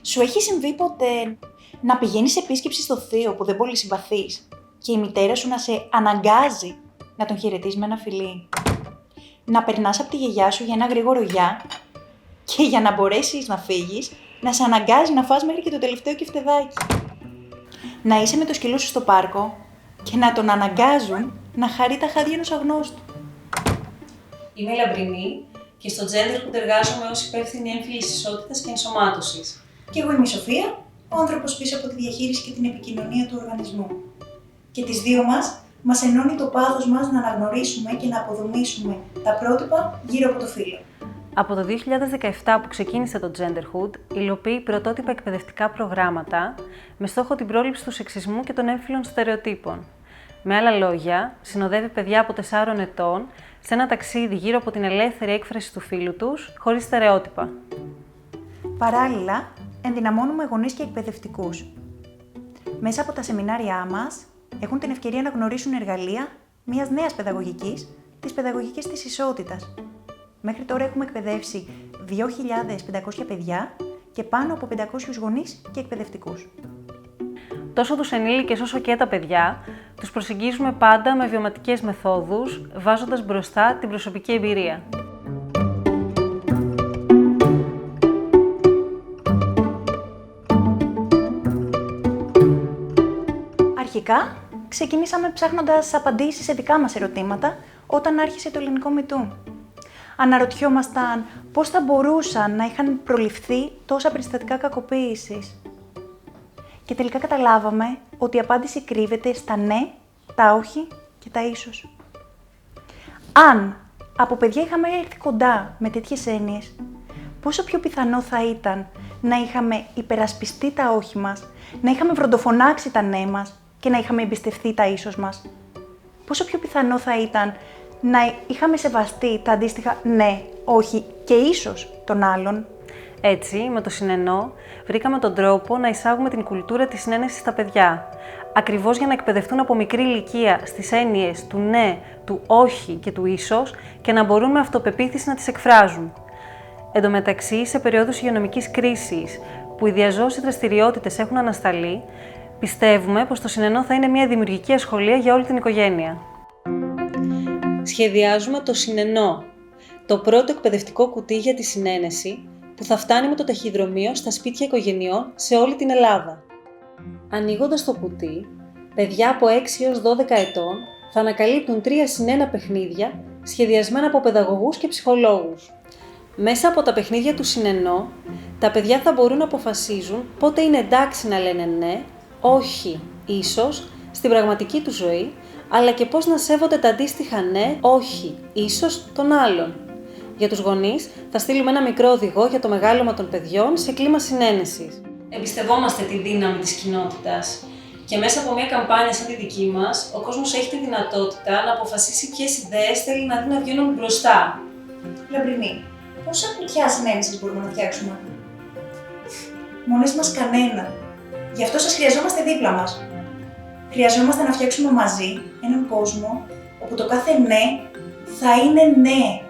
Σου έχει συμβεί ποτέ να πηγαίνεις σε επίσκεψη στο θείο που δεν πολύ συμπαθείς και η μητέρα σου να σε αναγκάζει να τον χαιρετείς με ένα φιλί? Να περνάς από τη γιαγιά σου για ένα γρήγορο γεια και για να μπορέσεις να φύγεις, να σε αναγκάζει να φας μέχρι και το τελευταίο κεφτεδάκι. Να είσαι με το σκυλό σου στο πάρκο και να τον αναγκάζουν να χαρεί τα χάδια ενός αγνώστου. Είμαι η Λαμπρινή και στο Genderhood εργάζομαι ως υπεύθυνη έμφυλης ισότητας και ενσωμάτωσης. Και εγώ είμαι η Σοφία, ο άνθρωπος πίσω από τη διαχείριση και την επικοινωνία του οργανισμού. Και τις δύο μας ενώνει το πάθος μας να αναγνωρίσουμε και να αποδομήσουμε τα πρότυπα γύρω από το φύλο. Από το 2017 που ξεκίνησε το Genderhood, υλοποιεί πρωτότυπα εκπαιδευτικά προγράμματα με στόχο την πρόληψη του σεξισμού και των έμφυλων στερεοτύπων. Με άλλα λόγια, συνοδεύει παιδιά από 4 ετών σε ένα ταξίδι γύρω από την ελεύθερη έκφραση του φύλου τους, χωρίς στερεότυπα. Παράλληλα, ενδυναμώνουμε γονείς και εκπαιδευτικούς. Μέσα από τα σεμινάρια μας, έχουν την ευκαιρία να γνωρίσουν εργαλεία μιας νέας παιδαγωγικής, της παιδαγωγικής της ισότητας. Μέχρι τώρα έχουμε εκπαιδεύσει 2.500 παιδιά και πάνω από 500 γονείς και εκπαιδευτικούς. Τόσο τους ενήλικες όσο και τα παιδιά, τους προσεγγίζουμε πάντα με βιωματικές μεθόδους, βάζοντας μπροστά την προσωπική εμπειρία. Αρχικά, ξεκινήσαμε ψάχνοντας απαντήσεις σε δικά μας ερωτήματα όταν άρχισε το ελληνικό MeToo. Αναρωτιόμασταν πώς θα μπορούσαν να είχαν προληφθεί τόσα περιστατικά κακοποίησης. Και τελικά καταλάβαμε ότι η απάντηση κρύβεται στα ναι, τα όχι και τα ίσως. Αν από παιδιά είχαμε έρθει κοντά με τέτοιες έννοιες, πόσο πιο πιθανό θα ήταν να είχαμε υπερασπιστεί τα όχι μας, να είχαμε βροντοφωνάξει τα ναι μας και να είχαμε εμπιστευτεί τα ίσως μας? Πόσο πιο πιθανό θα ήταν να είχαμε σεβαστεί τα αντίστοιχα ναι, όχι και ίσως των άλλων? Έτσι, με το συνεννό, βρήκαμε τον τρόπο να εισάγουμε την κουλτούρα της συνένεσης στα παιδιά. Ακριβώς για να εκπαιδευτούν από μικρή ηλικία στις έννοιες του ναι, του όχι και του ίσως και να μπορούν με αυτοπεποίθηση να τις εκφράζουν. Εν τω μεταξύ, σε περίοδους υγειονομικής κρίσης, που οι διαζώσεις δραστηριότητες έχουν ανασταλεί, πιστεύουμε πως το συνεννό θα είναι μια δημιουργική ασχολία για όλη την οικογένεια. Σχεδιάζουμε το συνεννό, το πρώτο εκπαιδευτικό κουτί για τη συνένεση, που θα φτάνει με το ταχυδρομείο στα σπίτια οικογενειών σε όλη την Ελλάδα. Ανοίγοντας το κουτί, παιδιά από 6 έως 12 ετών θα ανακαλύπτουν 3 συν 1 παιχνίδια σχεδιασμένα από παιδαγωγούς και ψυχολόγους. Μέσα από τα παιχνίδια του συνεννό, τα παιδιά θα μπορούν να αποφασίζουν πότε είναι εντάξει να λένε ναι, όχι, ίσως, στην πραγματική του ζωή, αλλά και πώς να σέβονται τα αντίστοιχα ναι, όχι, ίσως των άλλων. Για τους γονείς, θα στείλουμε ένα μικρό οδηγό για το μεγάλωμα των παιδιών σε κλίμα συνένεσης. Εμπιστευόμαστε τη δύναμη της κοινότητας και μέσα από μια καμπάνια σαν τη δική μας, ο κόσμος έχει τη δυνατότητα να αποφασίσει ποιες ιδέες θέλει να δει να βγαίνουν μπροστά. Λαμπρινή, πόσα κουτιά συνένεσης μπορούμε να φτιάξουμε? Μόνες μας κανένα. Γι' αυτό σας χρειαζόμαστε δίπλα μας. Χρειαζόμαστε να φτιάξουμε μαζί έναν κόσμο όπου το κάθε ναι θα είναι ναι.